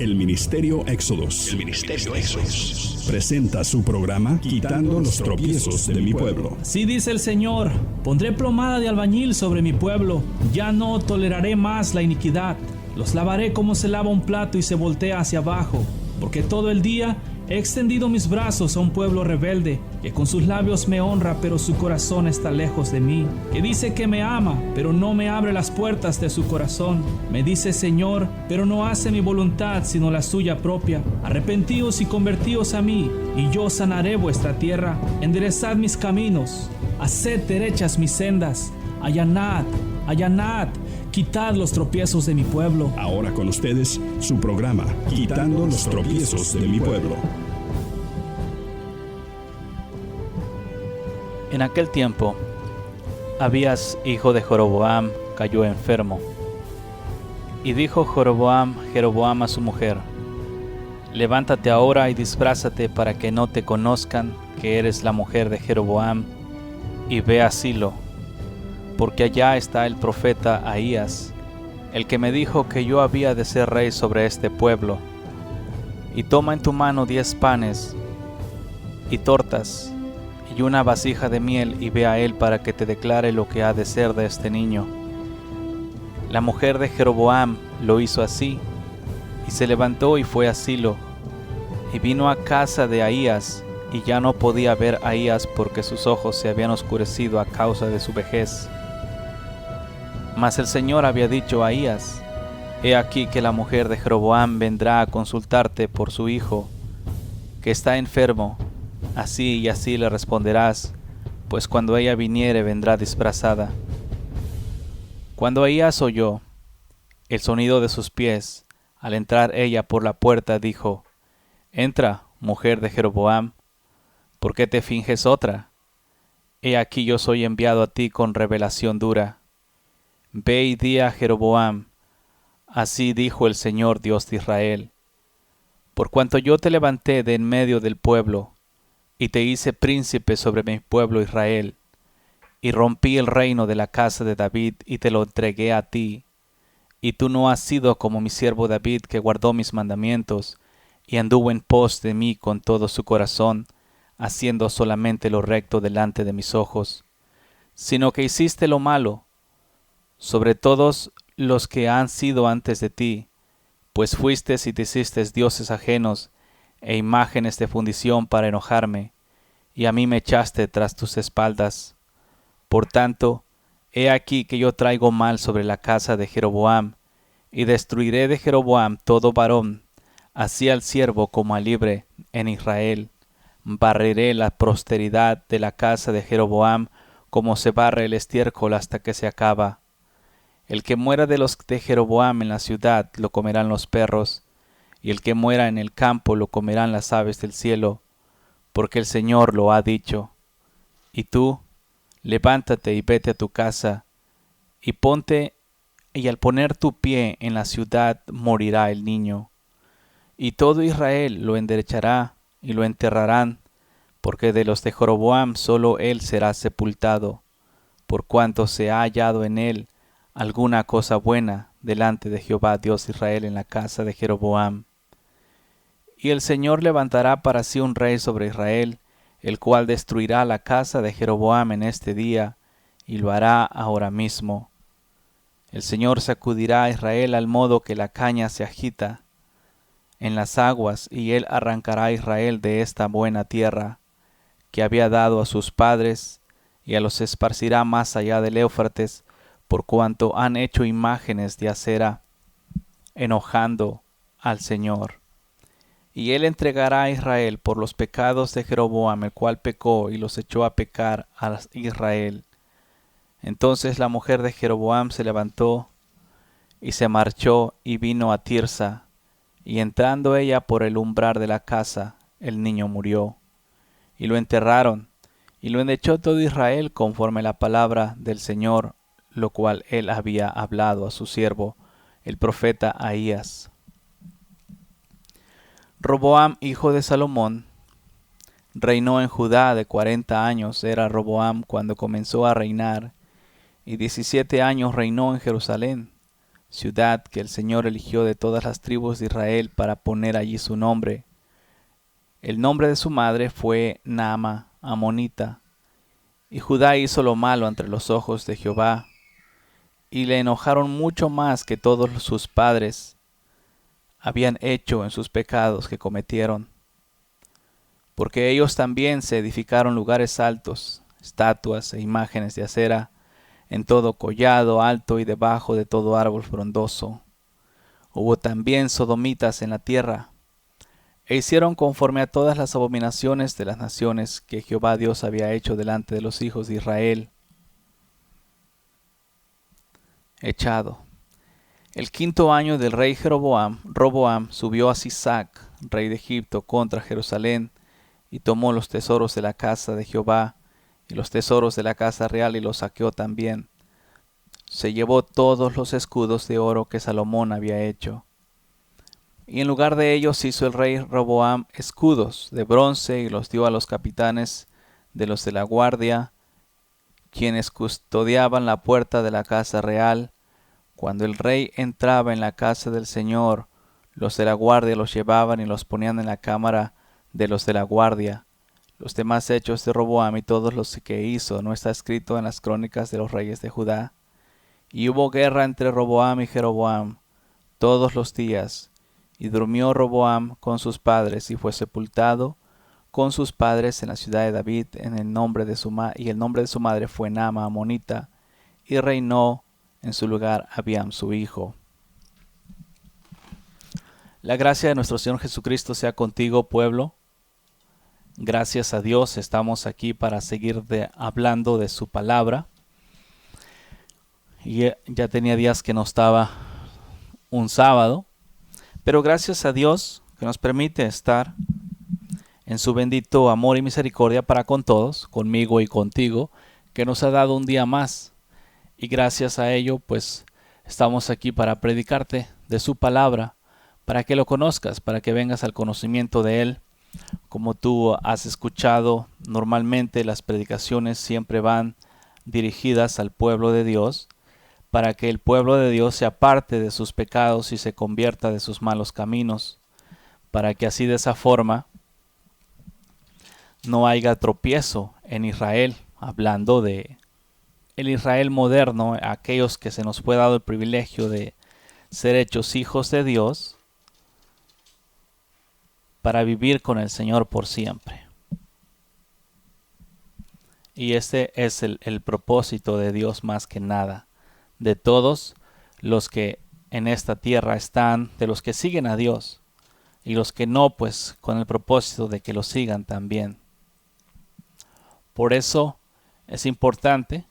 El Ministerio Éxodos presenta su programa Quitando los tropiezos de mi pueblo. Así dice el Señor: pondré plomada de albañil sobre mi pueblo, ya no toleraré más la iniquidad. Los lavaré como se lava un plato y se voltea hacia abajo, porque todo el día he extendido mis brazos a un pueblo rebelde, que con sus labios me honra, pero su corazón está lejos de mí, que dice que me ama, pero no me abre las puertas de su corazón. Me dice Señor, pero no hace mi voluntad, sino la suya propia. Arrepentíos y convertíos a mí, y yo sanaré vuestra tierra. Enderezad mis caminos, haced derechas mis sendas. Allanad, allanad, quitad los tropiezos de mi pueblo. Ahora con ustedes, su programa Quitando los tropiezos de mi pueblo. En aquel tiempo, Abías, hijo de Jeroboam, cayó enfermo. Y dijo Jeroboam a su mujer: levántate ahora y disfrázate para que no te conozcan que eres la mujer de Jeroboam, y ve a Silo, porque allá está el profeta Ahías, el que me dijo que yo había de ser rey sobre este pueblo. Y toma en tu mano 10 panes y tortas y una vasija de miel, y ve a él para que te declare lo que ha de ser de este niño. La mujer de Jeroboam lo hizo así, y se levantó y fue a Silo, y vino a casa de Ahías, y ya no podía ver a Ahías porque sus ojos se habían oscurecido a causa de su vejez. Mas el Señor había dicho a Ahías: he aquí que la mujer de Jeroboam vendrá a consultarte por su hijo, que está enfermo. Así y así le responderás, pues cuando ella viniere vendrá disfrazada. Cuando Ahías oyó el sonido de sus pies, al entrar ella por la puerta, dijo: entra, mujer de Jeroboam, ¿por qué te finges otra? He aquí yo soy enviado a ti con revelación dura. Ve y di a Jeroboam: así dijo el Señor Dios de Israel: por cuanto yo te levanté de en medio del pueblo, y te hice príncipe sobre mi pueblo Israel, y rompí el reino de la casa de David, y te lo entregué a ti, y tú no has sido como mi siervo David, que guardó mis mandamientos, y anduvo en pos de mí con todo su corazón, haciendo solamente lo recto delante de mis ojos, sino que hiciste lo malo sobre todos los que han sido antes de ti, pues fuiste y te hiciste dioses ajenos e imágenes de fundición para enojarme, y a mí me echaste tras tus espaldas. Por tanto, he aquí que yo traigo mal sobre la casa de Jeroboam, y destruiré de Jeroboam todo varón, así al siervo como al libre, en Israel. Barreré la posteridad de la casa de Jeroboam, como se barre el estiércol hasta que se acaba. El que muera de los de Jeroboam en la ciudad lo comerán los perros, y el que muera en el campo lo comerán las aves del cielo, porque el Señor lo ha dicho. Y tú, levántate y vete a tu casa, y ponte, y al poner tu pie en la ciudad morirá el niño. Y todo Israel lo enderechará y lo enterrarán, porque de los de Jeroboam solo él será sepultado, por cuanto se ha hallado en él alguna cosa buena delante de Jehová Dios de Israel en la casa de Jeroboam. Y el Señor levantará para sí un rey sobre Israel, el cual destruirá la casa de Jeroboam en este día, y lo hará ahora mismo. El Señor sacudirá a Israel al modo que la caña se agita en las aguas, y él arrancará a Israel de esta buena tierra que había dado a sus padres, y a los esparcirá más allá del Éufrates, por cuanto han hecho imágenes de acera, enojando al Señor. Y él entregará a Israel por los pecados de Jeroboam, el cual pecó y los echó a pecar a Israel. Entonces la mujer de Jeroboam se levantó y se marchó y vino a Tirsa, y entrando ella por el umbral de la casa, el niño murió. Y lo enterraron, y lo endechó todo Israel conforme la palabra del Señor, lo cual él había hablado a su siervo, el profeta Ahías. Roboam, hijo de Salomón, reinó en Judá de 40 años. Era Roboam cuando comenzó a reinar, y 17 años reinó en Jerusalén. ciudad que el Señor eligió de todas las tribus de Israel para poner allí su nombre. El nombre de su madre fue Naama, amonita. Y Judá hizo lo malo ante los ojos de Jehová, y le enojaron mucho más que todos sus padres habían hecho en sus pecados que cometieron. Porque ellos también se edificaron lugares altos, estatuas e imágenes de acera, en todo collado alto y debajo de todo árbol frondoso. Hubo también sodomitas en la tierra, e hicieron conforme a todas las abominaciones de las naciones que Jehová Dios había hecho delante de los hijos de Israel. Echado. El 5.º año del rey Roboam subió a Sisac, rey de Egipto, contra Jerusalén, y tomó los tesoros de la casa de Jehová, y los tesoros de la casa real, y los saqueó también. Se llevó todos los escudos de oro que Salomón había hecho. Y en lugar de ellos hizo el rey Roboam escudos de bronce, y los dio a los capitanes de los de la guardia, quienes custodiaban la puerta de la casa real. Cuando el rey entraba en la casa del Señor, los de la guardia los llevaban y los ponían en la cámara de los de la guardia. Los demás hechos de Roboam y todos los que hizo no está escrito en las crónicas de los reyes de Judá. Y hubo guerra entre Roboam y Jeroboam todos los días. Y durmió Roboam con sus padres y fue sepultado con sus padres en la ciudad de David y el nombre de su madre fue Naama amonita, y reinó en su lugar Abiam su hijo. La gracia de nuestro Señor Jesucristo sea contigo, pueblo. Gracias a Dios estamos aquí para seguir hablando de su palabra. Y ya tenía días que no estaba un sábado, pero gracias a Dios que nos permite estar en su bendito amor y misericordia para con todos, conmigo y contigo, que nos ha dado un día más. Y gracias a ello, pues, estamos aquí para predicarte de su palabra, para que lo conozcas, para que vengas al conocimiento de él. Como tú has escuchado, normalmente las predicaciones siempre van dirigidas al pueblo de Dios, para que el pueblo de Dios se aparte de sus pecados y se convierta de sus malos caminos, para que así de esa forma no haya tropiezo en Israel, hablando de el Israel moderno, aquellos que se nos fue dado el privilegio de ser hechos hijos de Dios, para vivir con el Señor por siempre. Y este es el propósito de Dios más que nada, de todos los que en esta tierra están, de los que siguen a Dios, y los que no, pues con el propósito de que lo sigan también. Por eso es importante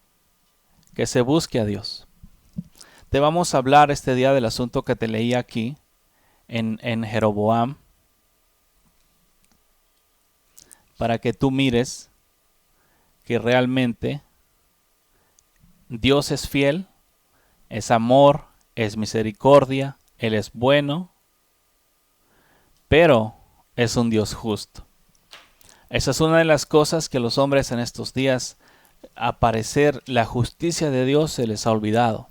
que se busque a Dios. Te vamos a hablar este día del asunto que te leí aquí en Jeroboam, para que tú mires que realmente Dios es fiel, es amor, es misericordia, Él es bueno, pero es un Dios justo. Esa es una de las cosas que los hombres en estos días, a parecer la justicia de Dios se les ha olvidado.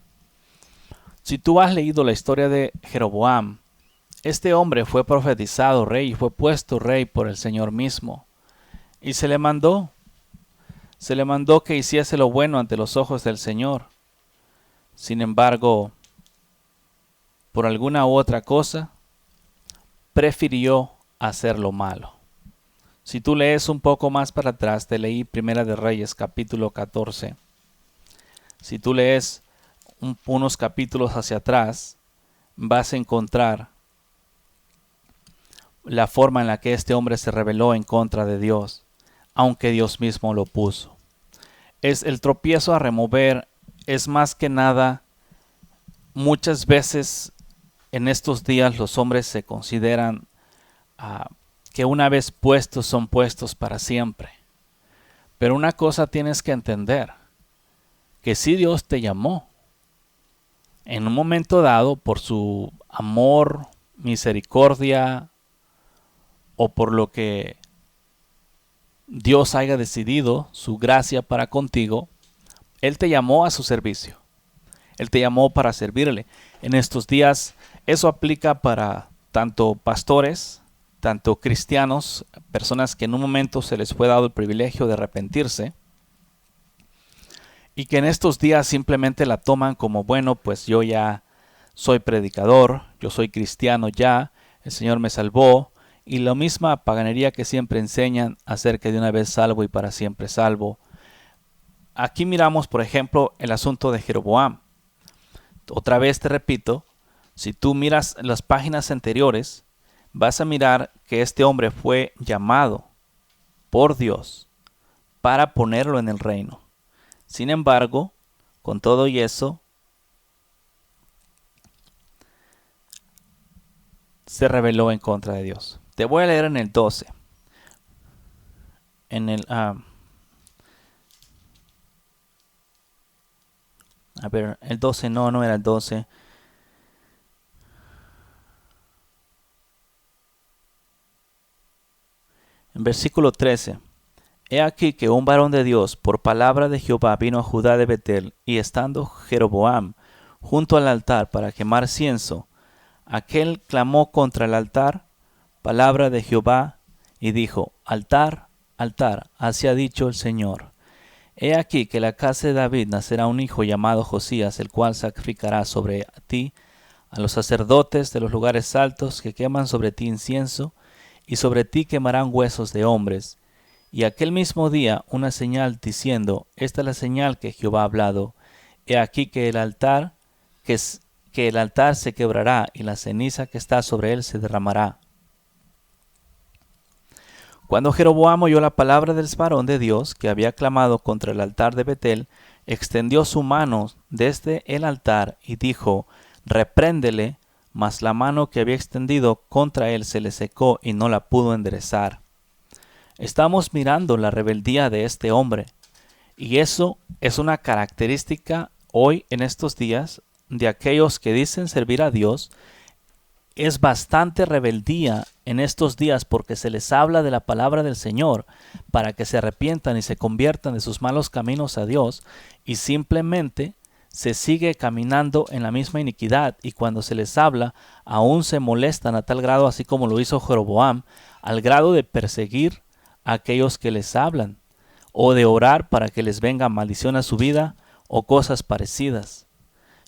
Si tú has leído la historia de Jeroboam, este hombre fue profetizado rey y fue puesto rey por el Señor mismo. Y se le mandó que hiciese lo bueno ante los ojos del Señor. Sin embargo, por alguna u otra cosa, prefirió hacer lo malo. Si tú lees un poco más para atrás, te leí Primera de Reyes, capítulo 14. Si tú lees unos capítulos hacia atrás, vas a encontrar la forma en la que este hombre se rebeló en contra de Dios, aunque Dios mismo lo puso. Es el tropiezo a remover, es más que nada, muchas veces en estos días los hombres se consideran que una vez puestos son puestos para siempre. Pero una cosa tienes que entender, que si Dios te llamó, en un momento dado, por su amor, misericordia, o por lo que Dios haya decidido, su gracia para contigo, Él te llamó a su servicio. Él te llamó para servirle. en estos días. Eso aplica para tanto pastores, tanto cristianos, personas que en un momento se les fue dado el privilegio de arrepentirse y que en estos días simplemente la toman como, bueno, pues yo ya soy predicador, yo soy cristiano ya, el Señor me salvó, y la misma paganería que siempre enseñan acerca de una vez salvo y para siempre salvo. Aquí miramos, por ejemplo, el asunto de Jeroboam. Otra vez te repito, si tú miras las páginas anteriores, vas a mirar que este hombre fue llamado por Dios para ponerlo en el reino. Sin embargo, con todo y eso, se rebeló en contra de Dios. Te voy a leer en el 12. En el... el 12 no era el 12. En versículo 13. He aquí que un varón de Dios, por palabra de Jehová, vino a Judá de Betel, y estando Jeroboam junto al altar para quemar cienzo, aquel clamó contra el altar, palabra de Jehová, y dijo: Altar, altar, así ha dicho el Señor. He aquí que la casa de David nacerá un hijo llamado Josías, el cual sacrificará sobre ti a los sacerdotes de los lugares altos que queman sobre ti incienso, y sobre ti quemarán huesos de hombres. Y aquel mismo día una señal diciendo: Esta es la señal que Jehová ha hablado. He aquí que el altar se quebrará, y la ceniza que está sobre él se derramará. Cuando Jeroboam oyó la palabra del varón de Dios que había clamado contra el altar de Betel, extendió su mano desde el altar y dijo: Repréndele. Mas la mano que había extendido contra él se le secó y no la pudo enderezar. Estamos mirando la rebeldía de este hombre, y eso es una característica hoy en estos días de aquellos que dicen servir a Dios. Es bastante rebeldía en estos días porque se les habla de la palabra del Señor para que se arrepientan y se conviertan de sus malos caminos a Dios, y simplemente se sigue caminando en la misma iniquidad, y cuando se les habla aún se molestan a tal grado, así como lo hizo Jeroboam, al grado de perseguir a aquellos que les hablan, o de orar para que les venga maldición a su vida o cosas parecidas.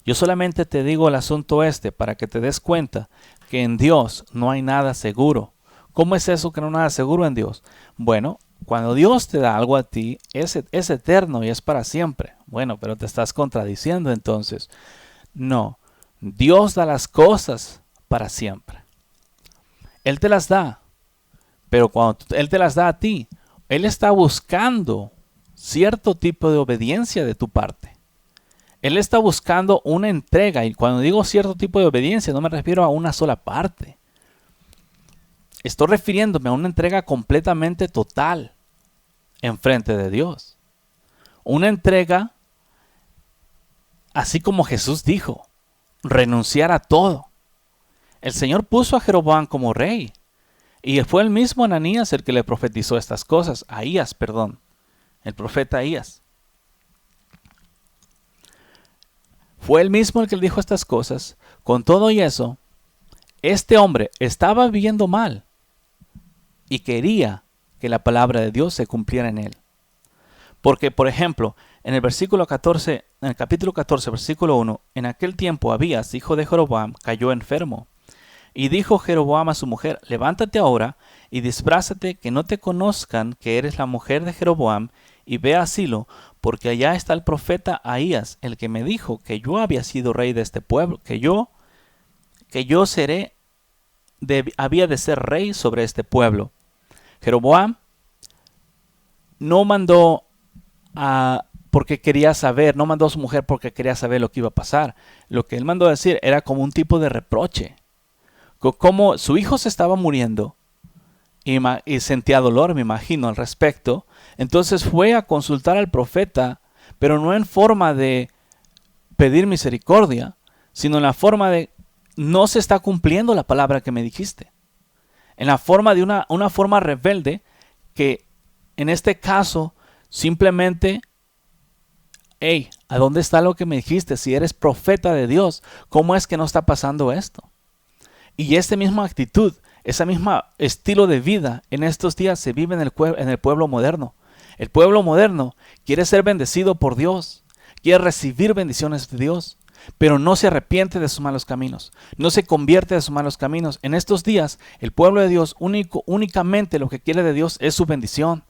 Yo solamente te digo el asunto para que te des cuenta que en Dios no hay nada seguro. ¿Cómo es eso que no hay nada seguro en Dios? Bueno, cuando Dios te da algo a ti, es eterno y es para siempre. Bueno, pero te estás contradiciendo entonces. No, Dios da las cosas para siempre. Él te las da, pero cuando Él te las da a ti, Él está buscando cierto tipo de obediencia de tu parte. Él está buscando una entrega, y cuando digo cierto tipo de obediencia no me refiero a una sola parte. Estoy refiriéndome a una entrega completamente total en frente de Dios. Una entrega, así como Jesús dijo, renunciar a todo. El Señor puso a Jeroboam como rey, y fue el mismo Ananías el que le profetizó estas cosas. El profeta Ahías. Fue él mismo el que le dijo estas cosas. Con todo y eso, este hombre estaba viviendo mal y quería que la palabra de Dios se cumpliera en él. Porque, por ejemplo, en el capítulo 14, versículo 1, en aquel tiempo Abías, hijo de Jeroboam, cayó enfermo. Y dijo Jeroboam a su mujer: Levántate ahora y disfrázate, que no te conozcan que eres la mujer de Jeroboam, y ve a Silo, porque allá está el profeta Ahías, el que me dijo que yo había sido rey de este pueblo, que yo había de ser rey sobre este pueblo. Jeroboam no mandó porque quería saber, no mandó a su mujer porque quería saber lo que iba a pasar. Lo que él mandó a decir era como un tipo de reproche. Como su hijo se estaba muriendo y sentía dolor, me imagino, al respecto. Entonces fue a consultar al profeta, pero no en forma de pedir misericordia, sino en la forma de: no se está cumpliendo la palabra que me dijiste. En la forma de una forma rebelde, que en este caso simplemente: hey, ¿A dónde está lo que me dijiste? Si eres profeta de Dios, ¿cómo es que no está pasando esto? Y esta misma actitud, ese mismo estilo de vida en estos días se vive en el pueblo moderno. El pueblo moderno quiere ser bendecido por Dios, quiere recibir bendiciones de Dios, pero no se arrepiente de sus malos caminos, no se convierte de sus malos caminos. En estos días, el pueblo de Dios únicamente lo que quiere de Dios es su bendición.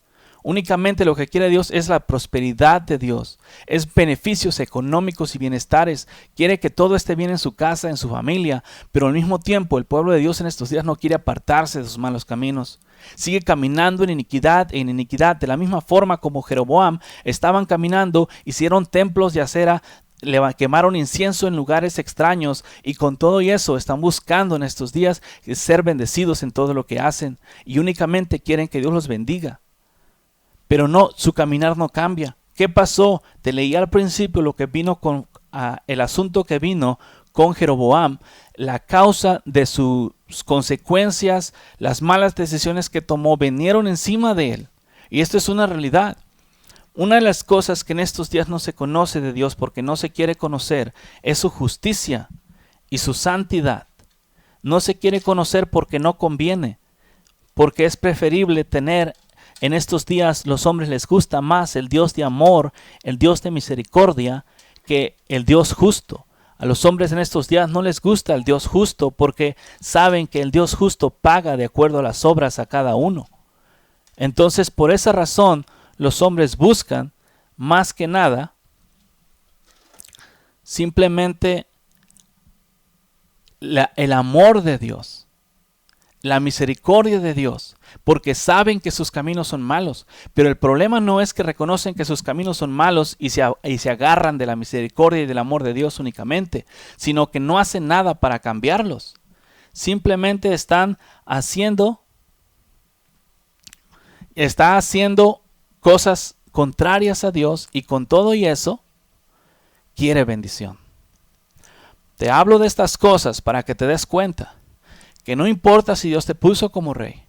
Únicamente lo que quiere Dios es la prosperidad de Dios, es beneficios económicos y bienestares. Quiere que todo esté bien en su casa, en su familia, pero al mismo tiempo el pueblo de Dios en estos días no quiere apartarse de sus malos caminos. Sigue caminando en iniquidad de la misma forma como Jeroboam estaban caminando, hicieron templos de acera, quemaron incienso en lugares extraños y con todo eso están buscando en estos días ser bendecidos en todo lo que hacen y únicamente quieren que Dios los bendiga. Pero no, su caminar no cambia. ¿Qué pasó? Te leí al principio lo que vino con el asunto que vino con Jeroboam. La causa de sus consecuencias, las malas decisiones que tomó, vinieron encima de él. Y esto es una realidad. Una de las cosas que en estos días no se conoce de Dios porque no se quiere conocer es su justicia y su santidad. No se quiere conocer porque no conviene, porque es preferible tener. En estos días los hombres les gusta más el Dios de amor, el Dios de misericordia, que el Dios justo. A los hombres en estos días no les gusta el Dios justo porque saben que el Dios justo paga de acuerdo a las obras a cada uno. Entonces, por esa razón, los hombres buscan más que nada simplemente el amor de Dios, la misericordia de Dios, porque saben que sus caminos son malos. Pero el problema no es que reconocen que sus caminos son malos y se agarran de la misericordia y del amor de Dios únicamente, sino que no hacen nada para cambiarlos. Simplemente está haciendo cosas contrarias a Dios y con todo y eso quiere bendición. Te hablo de estas cosas para que te des cuenta que no importa si Dios te puso como rey,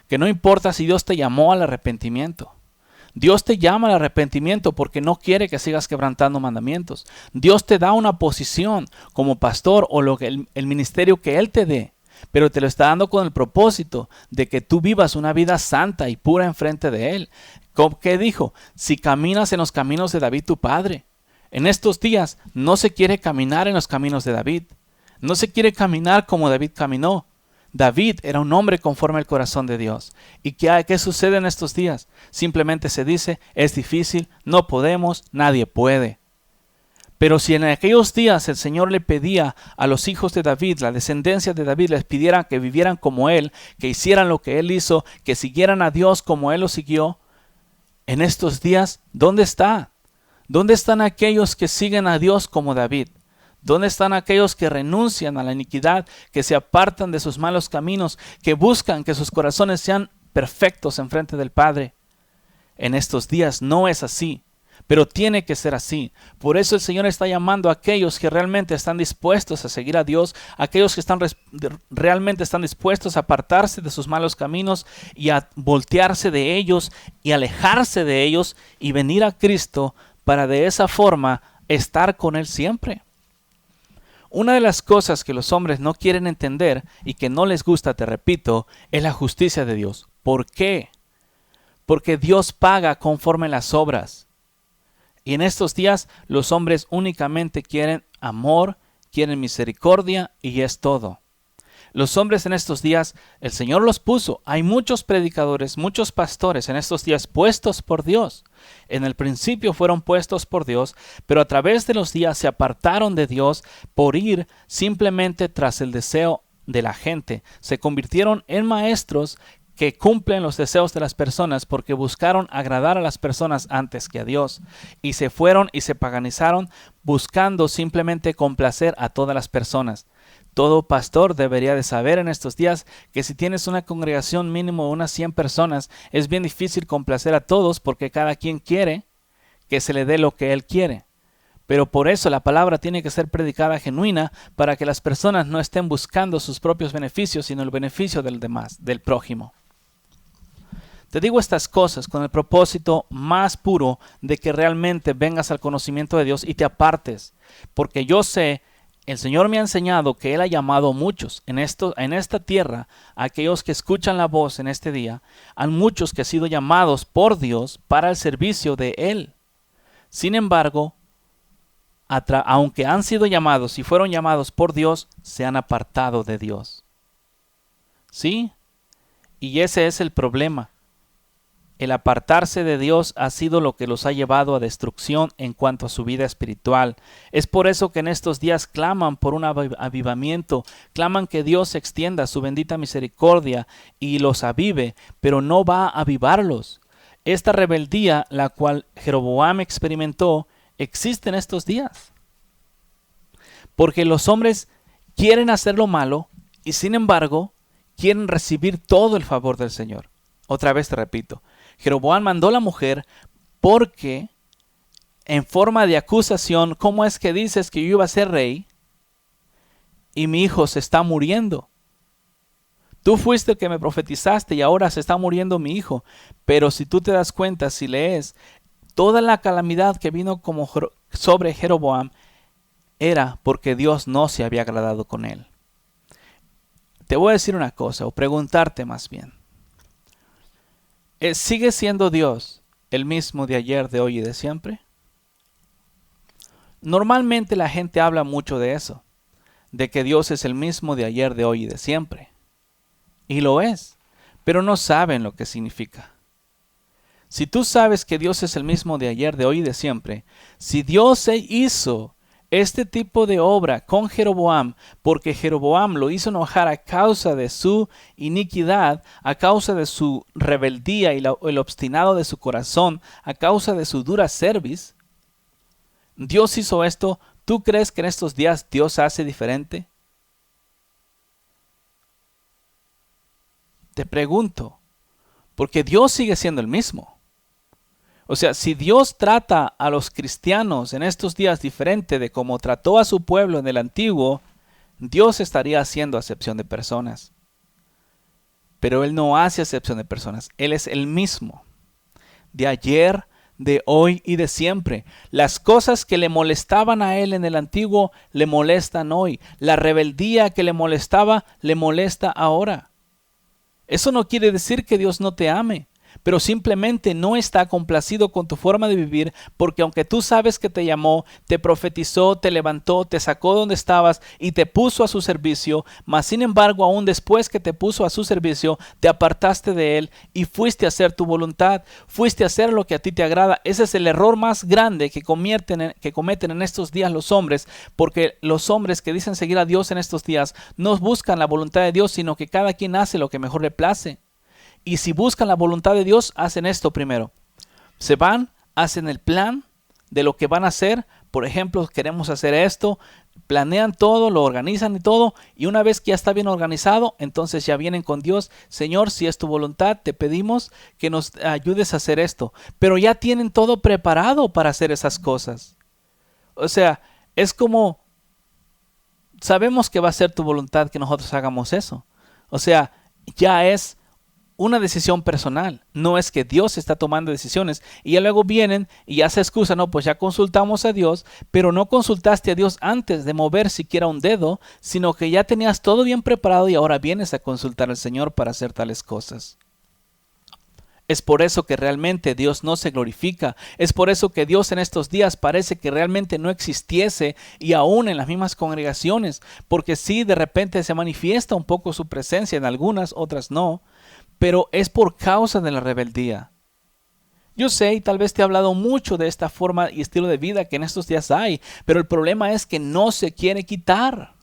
que no importa si Dios te llamó al arrepentimiento. Dios te llama al arrepentimiento porque no quiere que sigas quebrantando mandamientos. Dios te da una posición como pastor o el ministerio que Él te dé, pero te lo está dando con el propósito de que tú vivas una vida santa y pura enfrente de Él. ¿Qué dijo? Si caminas en los caminos de David tu padre. En estos días no se quiere caminar en los caminos de David. No se quiere caminar como David caminó. David era un hombre conforme al corazón de Dios. ¿Y qué sucede en estos días? Simplemente se dice, es difícil, no podemos, nadie puede. Pero si en aquellos días el Señor le pedía a los hijos de David, la descendencia de David, les pidiera que vivieran como Él, que hicieran lo que Él hizo, que siguieran a Dios como Él lo siguió, en estos días, ¿dónde está? ¿Dónde están aquellos que siguen a Dios como David? ¿Dónde están aquellos que renuncian a la iniquidad, que se apartan de sus malos caminos, que buscan que sus corazones sean perfectos en frente del Padre? En estos días no es así, pero tiene que ser así. Por eso el Señor está llamando a aquellos que realmente están dispuestos a seguir a Dios, aquellos que realmente están dispuestos a apartarse de sus malos caminos y a voltearse de ellos y alejarse de ellos y venir a Cristo para de esa forma estar con Él siempre. Una de las cosas que los hombres no quieren entender y que no les gusta, te repito, es la justicia de Dios. ¿Por qué? Porque Dios paga conforme las obras. Y en estos días los hombres únicamente quieren amor, quieren misericordia y es todo. Los hombres en estos días, el Señor los puso. Hay muchos predicadores, muchos pastores en estos días puestos por Dios. En el principio fueron puestos por Dios, pero a través de los días se apartaron de Dios por ir simplemente tras el deseo de la gente. Se convirtieron en maestros que cumplen los deseos de las personas porque buscaron agradar a las personas antes que a Dios. Y se fueron y se paganizaron buscando simplemente complacer a todas las personas. Todo pastor debería de saber en estos días que si tienes una congregación mínimo de unas 100 personas, es bien difícil complacer a todos porque cada quien quiere que se le dé lo que él quiere. Pero por eso la palabra tiene que ser predicada genuina para que las personas no estén buscando sus propios beneficios, sino el beneficio del demás, del prójimo. Te digo estas cosas con el propósito más puro de que realmente vengas al conocimiento de Dios y te apartes. Porque yo sé, el Señor me ha enseñado que Él ha llamado a muchos en esta tierra, a aquellos que escuchan la voz en este día, a muchos que han sido llamados por Dios para el servicio de Él. Sin embargo, aunque han sido llamados y fueron llamados por Dios, se han apartado de Dios. ¿Sí? Y ese es el problema. El apartarse de Dios ha sido lo que los ha llevado a destrucción en cuanto a su vida espiritual. Es por eso que en estos días claman por un avivamiento, claman que Dios extienda su bendita misericordia y los avive, pero no va a avivarlos. Esta rebeldía, la cual Jeroboam experimentó, existe en estos días. Porque los hombres quieren hacer lo malo y sin embargo quieren recibir todo el favor del Señor. Otra vez te repito, Jeroboam mandó a la mujer porque en forma de acusación, ¿cómo es que dices que yo iba a ser rey y mi hijo se está muriendo? Tú fuiste el que me profetizaste y ahora se está muriendo mi hijo. Pero si tú te das cuenta, si lees, toda la calamidad que vino sobre Jeroboam era porque Dios no se había agradado con él. Te voy a decir una cosa, o preguntarte más bien. ¿Sigue siendo Dios el mismo de ayer, de hoy y de siempre? Normalmente la gente habla mucho de eso, de que Dios es el mismo de ayer, de hoy y de siempre. Y lo es, pero no saben lo que significa. Si tú sabes que Dios es el mismo de ayer, de hoy y de siempre, si Dios hizo este tipo de obra con Jeroboam, porque Jeroboam lo hizo enojar a causa de su iniquidad, a causa de su rebeldía y el obstinado de su corazón, a causa de su dura cerviz, Dios hizo esto. ¿Tú crees que en estos días Dios hace diferente? Te pregunto, porque Dios sigue siendo el mismo. O sea, si Dios trata a los cristianos en estos días diferente de como trató a su pueblo en el antiguo, Dios estaría haciendo acepción de personas. Pero Él no hace acepción de personas. Él es el mismo. De ayer, de hoy y de siempre. Las cosas que le molestaban a Él en el antiguo, le molestan hoy. La rebeldía que le molestaba, le molesta ahora. Eso no quiere decir que Dios no te ame, pero simplemente no está complacido con tu forma de vivir, porque aunque tú sabes que te llamó, te profetizó, te levantó, te sacó donde estabas y te puso a su servicio, mas sin embargo, aún después que te puso a su servicio, te apartaste de Él y fuiste a hacer tu voluntad, fuiste a hacer lo que a ti te agrada. Ese es el error más grande que cometen en estos días los hombres, porque los hombres que dicen seguir a Dios en estos días no buscan la voluntad de Dios, sino que cada quien hace lo que mejor le place. Y si buscan la voluntad de Dios, hacen esto primero. Se van, hacen el plan de lo que van a hacer. Por ejemplo, queremos hacer esto. Planean todo, lo organizan y todo. Y una vez que ya está bien organizado, entonces ya vienen con Dios. Señor, si es tu voluntad, te pedimos que nos ayudes a hacer esto. Pero ya tienen todo preparado para hacer esas cosas. O sea, es como, sabemos que va a ser tu voluntad que nosotros hagamos eso. O sea, ya es una decisión personal, no es que Dios está tomando decisiones y ya luego vienen y ya se excusan, no, pues ya consultamos a Dios, pero no consultaste a Dios antes de mover siquiera un dedo, sino que ya tenías todo bien preparado y ahora vienes a consultar al Señor para hacer tales cosas. Es por eso que realmente Dios no se glorifica, es por eso que Dios en estos días parece que realmente no existiese y aún en las mismas congregaciones, porque sí, de repente se manifiesta un poco su presencia en algunas, otras no, pero es por causa de la rebeldía. Yo sé y tal vez te he hablado mucho de esta forma y estilo de vida que en estos días hay, pero el problema es que no se quiere quitar.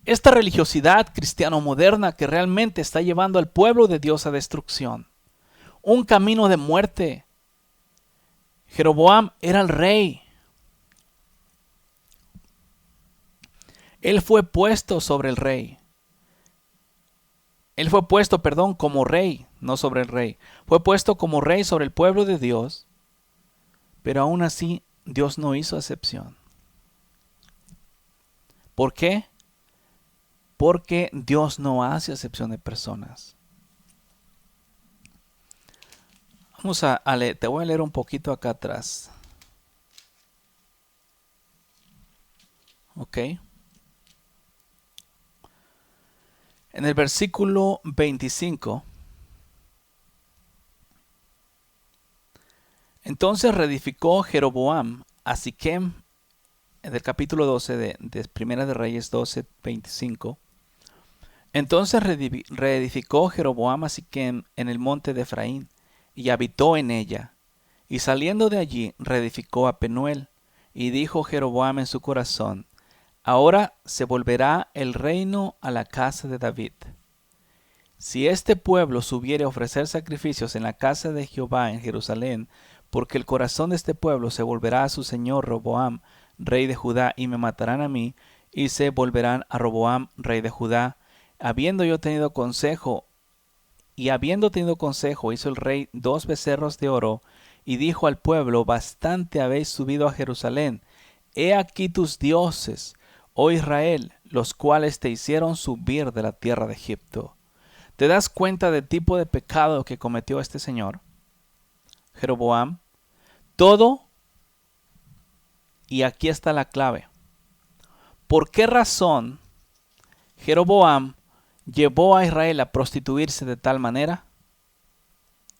Esta religiosidad cristiano moderna que realmente está llevando al pueblo de Dios a destrucción. Un camino de muerte. Jeroboam era el rey. Él fue puesto sobre el rey. Él fue puesto, como rey, no sobre el rey. Fue puesto como rey sobre el pueblo de Dios, pero aún así Dios no hizo excepción. ¿Por qué? Porque Dios no hace excepción de personas. Vamos a leer, te voy a leer un poquito acá atrás. Ok. En el versículo 25. Entonces reedificó Jeroboam a Siquem, en el capítulo 12 de Primera de Reyes 12, 25. Entonces reedificó Jeroboam a Siquem en el monte de Efraín, y habitó en ella. Y saliendo de allí reedificó a Penuel, y dijo Jeroboam en su corazón: ahora se volverá el reino a la casa de David. Si este pueblo subiere a ofrecer sacrificios en la casa de Jehová en Jerusalén, porque el corazón de este pueblo se volverá a su señor Roboam, rey de Judá, y me matarán a mí, y se volverán a Roboam, rey de Judá. Habiendo tenido consejo, hizo el rey 2 becerros de oro, y dijo al pueblo: bastante habéis subido a Jerusalén. He aquí tus dioses, oh Israel, los cuales te hicieron subir de la tierra de Egipto. ¿Te das cuenta del tipo de pecado que cometió este señor, Jeroboam? Todo, y aquí está la clave. ¿Por qué razón Jeroboam llevó a Israel a prostituirse de tal manera?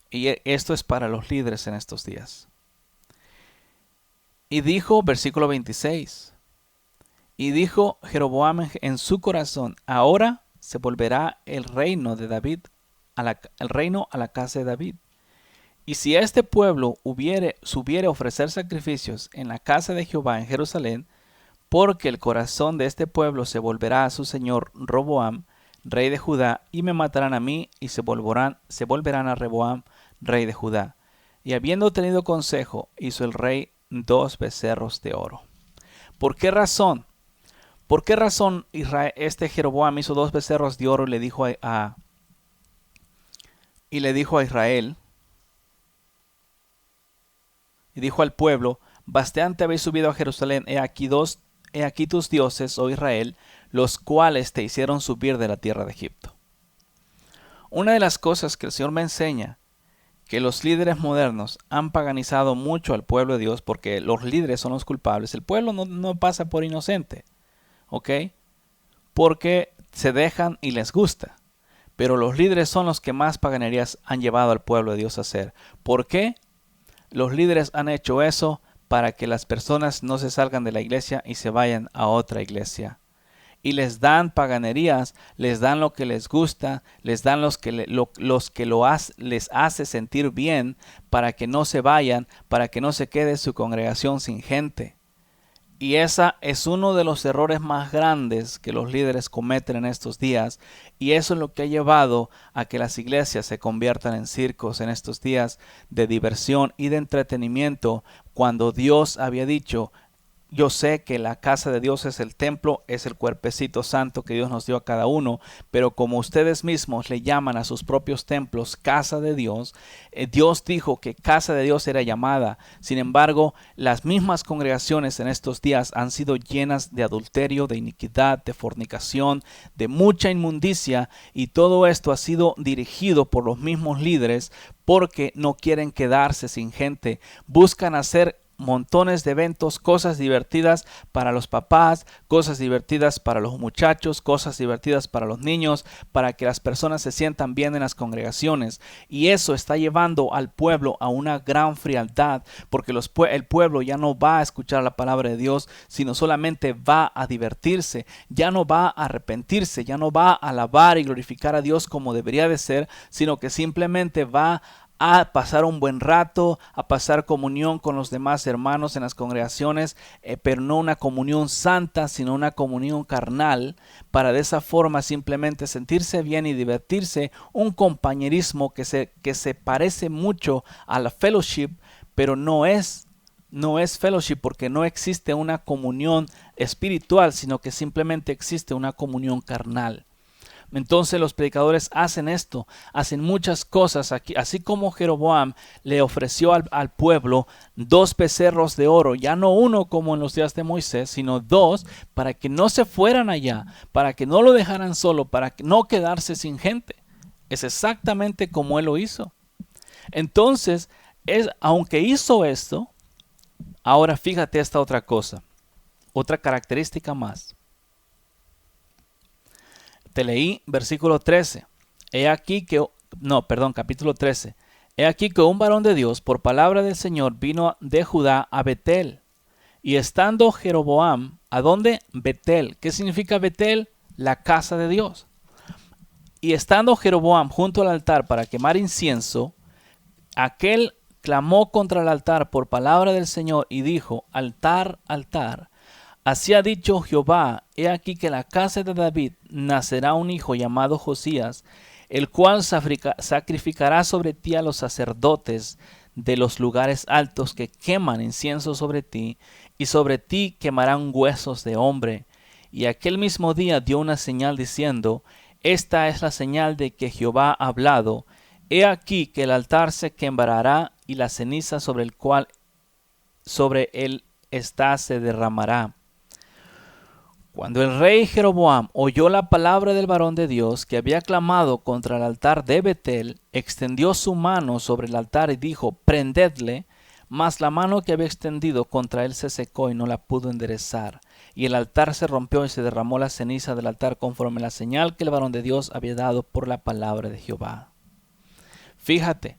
Y esto es para los líderes en estos días. Y dijo, versículo 26, y dijo Jeroboam en su corazón: ahora se volverá el reino de David, el reino a la casa de David. Y si este pueblo subiere a ofrecer sacrificios en la casa de Jehová en Jerusalén, porque el corazón de este pueblo se volverá a su señor Roboam, rey de Judá, y me matarán a mí, y se volverán a Roboam, rey de Judá. Y habiendo tenido consejo, hizo el rey 2 becerros de oro. ¿Por qué razón? ¿Por qué razón Jeroboam hizo 2 becerros de oro y le dijo a Israel, y dijo al pueblo: bastante habéis subido a Jerusalén, he aquí tus dioses, oh Israel, los cuales te hicieron subir de la tierra de Egipto? Una de las cosas que el Señor me enseña, que los líderes modernos han paganizado mucho al pueblo de Dios, porque los líderes son los culpables. El pueblo no pasa por inocente, ¿ok? Porque se dejan y les gusta. Pero los líderes son los que más paganerías han llevado al pueblo de Dios a hacer. ¿Por qué? Los líderes han hecho eso para que las personas no se salgan de la iglesia y se vayan a otra iglesia. Y les dan paganerías, les dan lo que les gusta, les dan les hace sentir bien, para que no se vayan, para que no se quede su congregación sin gente. Y esa es uno de los errores más grandes que los líderes cometen en estos días, y eso es lo que ha llevado a que las iglesias se conviertan en circos en estos días de diversión y de entretenimiento, cuando Dios había dicho: yo sé que la casa de Dios es el templo, es el cuerpecito santo que Dios nos dio a cada uno, pero como ustedes mismos le llaman a sus propios templos casa de Dios, Dios dijo que casa de Dios era llamada. Sin embargo, las mismas congregaciones en estos días han sido llenas de adulterio, de iniquidad, de fornicación, de mucha inmundicia, y todo esto ha sido dirigido por los mismos líderes, porque no quieren quedarse sin gente. Buscan hacer montones de eventos, cosas divertidas para los papás, cosas divertidas para los muchachos, cosas divertidas para los niños, para que las personas se sientan bien en las congregaciones. Y eso está llevando al pueblo a una gran frialdad, porque el pueblo ya no va a escuchar la palabra de Dios, sino solamente va a divertirse, ya no va a arrepentirse, ya no va a alabar y glorificar a Dios como debería de ser, sino que simplemente va a pasar un buen rato, a pasar comunión con los demás hermanos en las congregaciones, pero no una comunión santa, sino una comunión carnal, para de esa forma simplemente sentirse bien y divertirse, un compañerismo que se parece mucho a la fellowship, pero no es fellowship, porque no existe una comunión espiritual, sino que simplemente existe una comunión carnal. Entonces los predicadores hacen esto, hacen muchas cosas aquí, así como Jeroboam le ofreció al pueblo 2 becerros de oro, ya no uno como en los días de Moisés, sino 2, para que no se fueran allá, para que no lo dejaran solo, para no quedarse sin gente. Es exactamente como él lo hizo. Entonces, aunque hizo esto, ahora fíjate esta otra cosa, otra característica más. Te leí versículo 13. Capítulo 13. He aquí que un varón de Dios, por palabra del Señor, vino de Judá a Betel. Y estando Jeroboam, ¿a dónde? Betel. ¿Qué significa Betel? La casa de Dios. Y estando Jeroboam junto al altar para quemar incienso, aquel clamó contra el altar por palabra del Señor y dijo: altar, altar. Así ha dicho Jehová: he aquí que en la casa de David nacerá un hijo llamado Josías, el cual sacrificará sobre ti a los sacerdotes de los lugares altos que queman incienso sobre ti, y sobre ti quemarán huesos de hombre. Y aquel mismo día dio una señal diciendo: esta es la señal de que Jehová ha hablado. He aquí que el altar se quebrará y la ceniza sobre él está se derramará. Cuando el rey Jeroboam oyó la palabra del varón de Dios que había clamado contra el altar de Betel, extendió su mano sobre el altar y dijo: prendedle. Mas la mano que había extendido contra él se secó y no la pudo enderezar. Y el altar se rompió y se derramó la ceniza del altar conforme la señal que el varón de Dios había dado por la palabra de Jehová. Fíjate,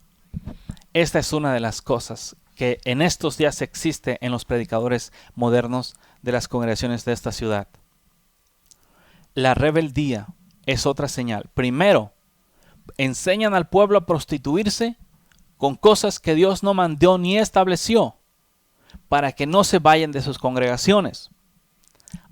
esta es una de las cosas que en estos días existe en los predicadores modernos de las congregaciones de esta ciudad. La rebeldía es otra señal. Primero, enseñan al pueblo a prostituirse con cosas que Dios no mandó ni estableció, para que no se vayan de sus congregaciones.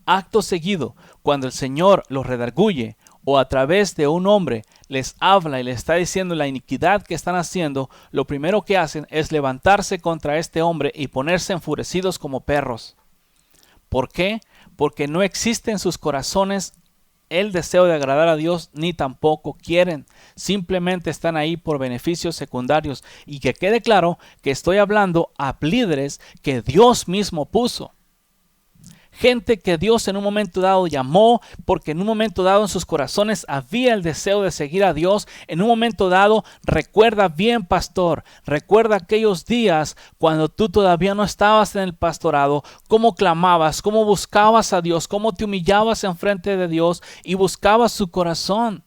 Acto seguido, cuando el Señor los redarguye o a través de un hombre les habla y les está diciendo la iniquidad que están haciendo, lo primero que hacen es levantarse contra este hombre y ponerse enfurecidos como perros. ¿Por qué? Porque no existe en sus corazones el deseo de agradar a Dios, ni tampoco quieren. Simplemente están ahí por beneficios secundarios. Y que quede claro que estoy hablando a líderes que Dios mismo puso. Gente que Dios en un momento dado llamó, porque en un momento dado en sus corazones había el deseo de seguir a Dios. En un momento dado, recuerda bien, pastor, recuerda aquellos días cuando tú todavía no estabas en el pastorado, cómo clamabas, cómo buscabas a Dios, cómo te humillabas enfrente de Dios y buscabas su corazón.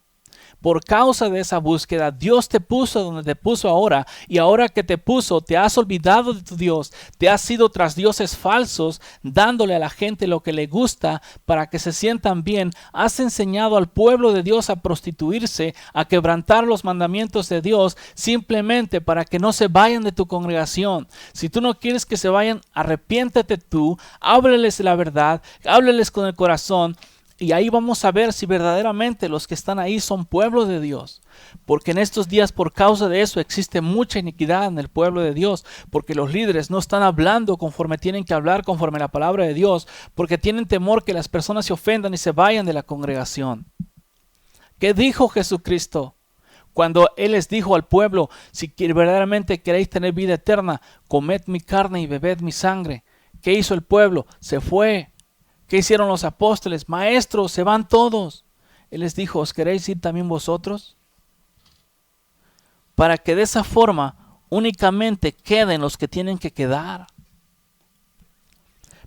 Por causa de esa búsqueda, Dios te puso donde te puso ahora, y ahora que te puso, te has olvidado de tu Dios, te has ido tras dioses falsos, dándole a la gente lo que le gusta para que se sientan bien. Has enseñado al pueblo de Dios a prostituirse, a quebrantar los mandamientos de Dios, simplemente para que no se vayan de tu congregación. Si tú no quieres que se vayan, arrepiéntete tú, hábleles la verdad, hábleles con el corazón. Y ahí vamos a ver si verdaderamente los que están ahí son pueblo de Dios. Porque en estos días, por causa de eso, existe mucha iniquidad en el pueblo de Dios. Porque los líderes no están hablando conforme tienen que hablar, conforme la palabra de Dios. Porque tienen temor que las personas se ofendan y se vayan de la congregación. ¿Qué dijo Jesucristo? Cuando Él les dijo al pueblo: si verdaderamente queréis tener vida eterna, comed mi carne y bebed mi sangre. ¿Qué hizo el pueblo? Se fue. ¿Qué hicieron los apóstoles? Maestros, se van todos. Él les dijo: ¿os queréis ir también vosotros? Para que de esa forma únicamente queden los que tienen que quedar.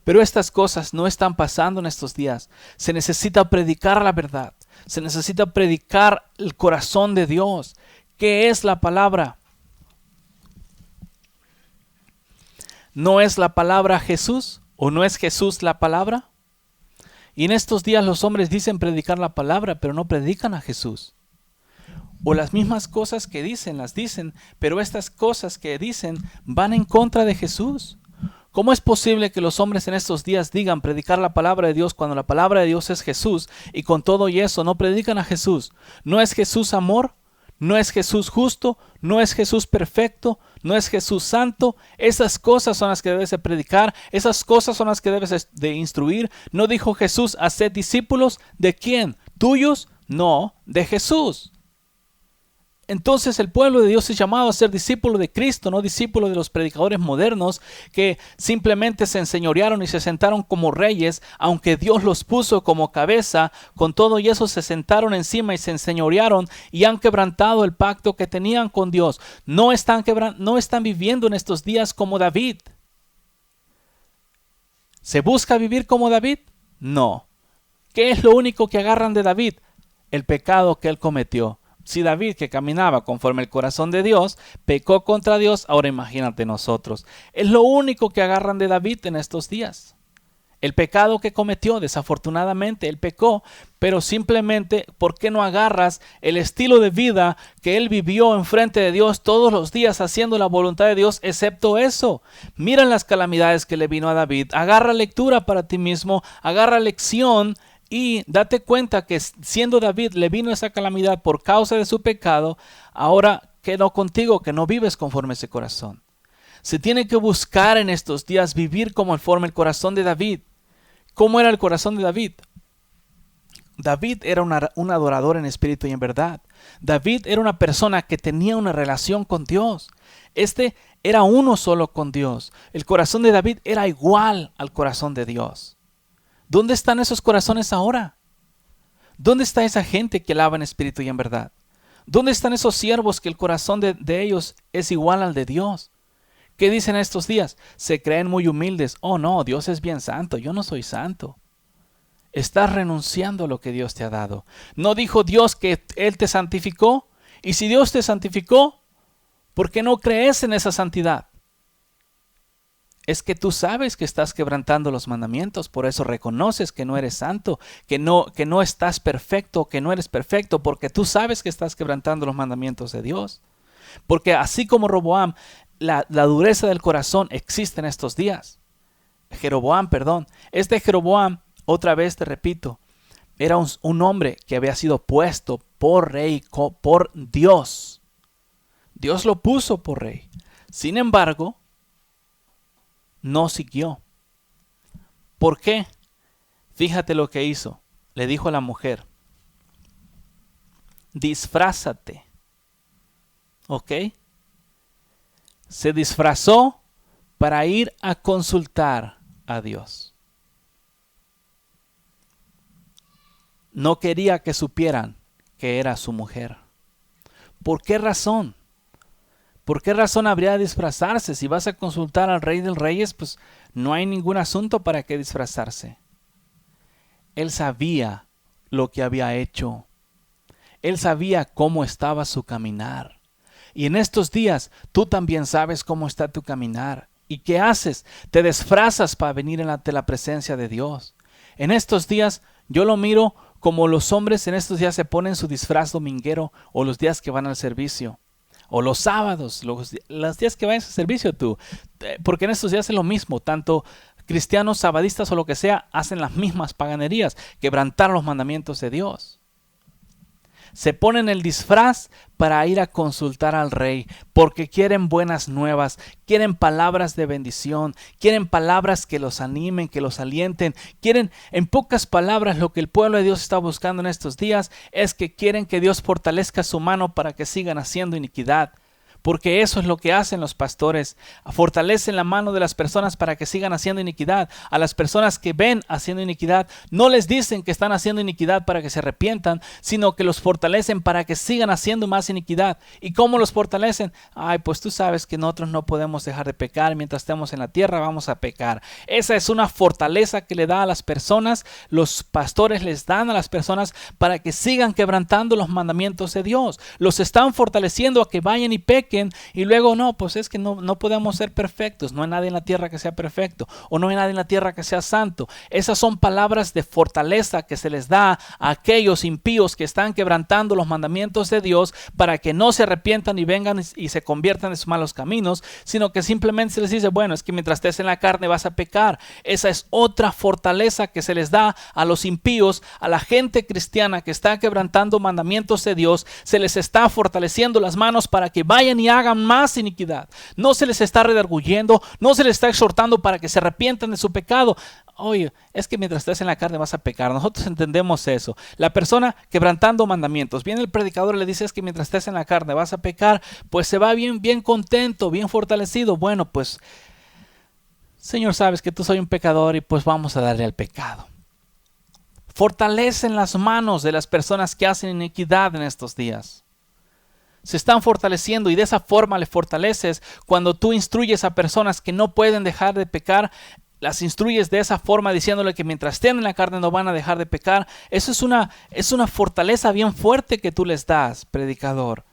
Pero estas cosas no están pasando en estos días. Se necesita predicar la verdad. Se necesita predicar el corazón de Dios. ¿Qué es la palabra? ¿No es la palabra Jesús? ¿O no es Jesús la palabra? Y en estos días los hombres dicen predicar la palabra, pero no predican a Jesús. O las mismas cosas que dicen, las dicen, pero estas cosas que dicen van en contra de Jesús. ¿Cómo es posible que los hombres en estos días digan predicar la palabra de Dios cuando la palabra de Dios es Jesús, y con todo y eso no predican a Jesús? ¿No es Jesús amor? ¿No es Jesús justo? ¿No es Jesús perfecto? ¿No es Jesús santo? Esas cosas son las que debes de predicar. Esas cosas son las que debes de instruir. ¿No dijo Jesús: haced discípulos? ¿De quién? ¿Tuyos? No, de Jesús. Entonces el pueblo de Dios es llamado a ser discípulo de Cristo, no discípulo de los predicadores modernos que simplemente se enseñorearon y se sentaron como reyes, aunque Dios los puso como cabeza. Con todo y eso se sentaron encima y se enseñorearon y han quebrantado el pacto que tenían con Dios. No están viviendo en estos días como David. ¿Se busca vivir como David? No. ¿Qué es lo único que agarran de David? El pecado que él cometió. Si David, que caminaba conforme el corazón de Dios, pecó contra Dios, ahora imagínate nosotros. Es lo único que agarran de David en estos días. El pecado que cometió, desafortunadamente, él pecó, pero simplemente, ¿por qué no agarras el estilo de vida que él vivió enfrente de Dios todos los días haciendo la voluntad de Dios, excepto eso? Mira las calamidades que le vino a David. Agarra lectura para ti mismo, agarra lección. Y date cuenta que siendo David le vino esa calamidad por causa de su pecado, ahora quedó contigo que no vives conforme ese corazón. Se tiene que buscar en estos días vivir conforme el corazón de David. ¿Cómo era el corazón de David? David era un adorador en espíritu y en verdad. David era una persona que tenía una relación con Dios. Este era uno solo con Dios. El corazón de David era igual al corazón de Dios. ¿Dónde están esos corazones ahora? ¿Dónde está esa gente que alaba en espíritu y en verdad? ¿Dónde están esos siervos que el corazón de ellos es igual al de Dios? ¿Qué dicen estos días? Se creen muy humildes. Oh no, Dios es bien santo, yo no soy santo. Estás renunciando a lo que Dios te ha dado. ¿No dijo Dios que Él te santificó? Y si Dios te santificó, ¿por qué no crees en esa santidad? Es que tú sabes que estás quebrantando los mandamientos, por eso reconoces que no eres santo, que no estás perfecto, que no eres perfecto, porque tú sabes que estás quebrantando los mandamientos de Dios. Porque así como Roboam, la dureza del corazón existe en estos días. Jeroboam, otra vez te repito, era un hombre que había sido puesto por rey, por Dios. Dios lo puso por rey. Sin embargo, no siguió. ¿Por qué? Fíjate lo que hizo. Le dijo a la mujer, disfrázate. ¿Ok? Se disfrazó para ir a consultar a Dios. No quería que supieran que era su mujer. ¿Por qué razón? ¿Por qué razón habría de disfrazarse? Si vas a consultar al Rey de Reyes, pues no hay ningún asunto para qué disfrazarse. Él sabía lo que había hecho. Él sabía cómo estaba su caminar. Y en estos días tú también sabes cómo está tu caminar. ¿Y qué haces? Te disfrazas para venir ante la presencia de Dios. En estos días yo lo miro como los hombres en estos días se ponen su disfraz dominguero o los días que van al servicio. O los sábados, los días que vayas al servicio tú. Porque en estos días es lo mismo. Tanto cristianos, sabadistas o lo que sea, hacen las mismas paganerías. Quebrantar los mandamientos de Dios. Se ponen el disfraz para ir a consultar al rey. Porque quieren buenas nuevas. Quieren palabras de bendición. Quieren palabras que los animen, que los alienten. Quieren, en pocas palabras, lo que el pueblo de Dios está buscando en estos días es que quieren que Dios fortalezca su mano para que sigan haciendo iniquidad. Porque eso es lo que hacen los pastores. Fortalecen la mano de las personas para que sigan haciendo iniquidad. A las personas que ven haciendo iniquidad, no les dicen que están haciendo iniquidad para que se arrepientan, sino que los fortalecen para que sigan haciendo más iniquidad. ¿Y cómo los fortalecen? Ay, pues tú sabes que nosotros no podemos dejar de pecar. Mientras estemos en la tierra vamos a pecar. Esa es una fortaleza que le da a las personas. Los pastores les dan a las personas para que sigan quebrantando los mandamientos de Dios. Los están fortaleciendo a que vayan y pequen. Y luego no, pues es que no podemos ser perfectos. No hay nadie en la tierra que sea perfecto. O no hay nadie en la tierra que sea santo. Esas son palabras de fortaleza que se les da a aquellos impíos que están quebrantando los mandamientos de Dios para que no se arrepientan y vengan y se conviertan en sus malos caminos, sino que simplemente se les dice, bueno, es que mientras estés en la carne vas a pecar. Esa es otra fortaleza que se les da a los impíos, a la gente cristiana que está quebrantando mandamientos de Dios. Se les está fortaleciendo las manos para que vayan vayan y hagan más iniquidad. No se les está redarguyendo, no se les está exhortando para que se arrepientan de su pecado. Oye, es que mientras estés en la carne vas a pecar. Nosotros entendemos eso. La persona quebrantando mandamientos. Viene el predicador y le dice, es que mientras estés en la carne vas a pecar. Pues se va bien contento, bien fortalecido. Bueno, pues, Señor, sabes que tú soy un pecador y pues vamos a darle al pecado. Fortalecen las manos de las personas que hacen iniquidad en estos días. Se están fortaleciendo y de esa forma le fortaleces cuando tú instruyes a personas que no pueden dejar de pecar. Las instruyes de esa forma diciéndole que mientras estén en la carne no van a dejar de pecar. Eso es una fortaleza bien fuerte que tú les das, predicador.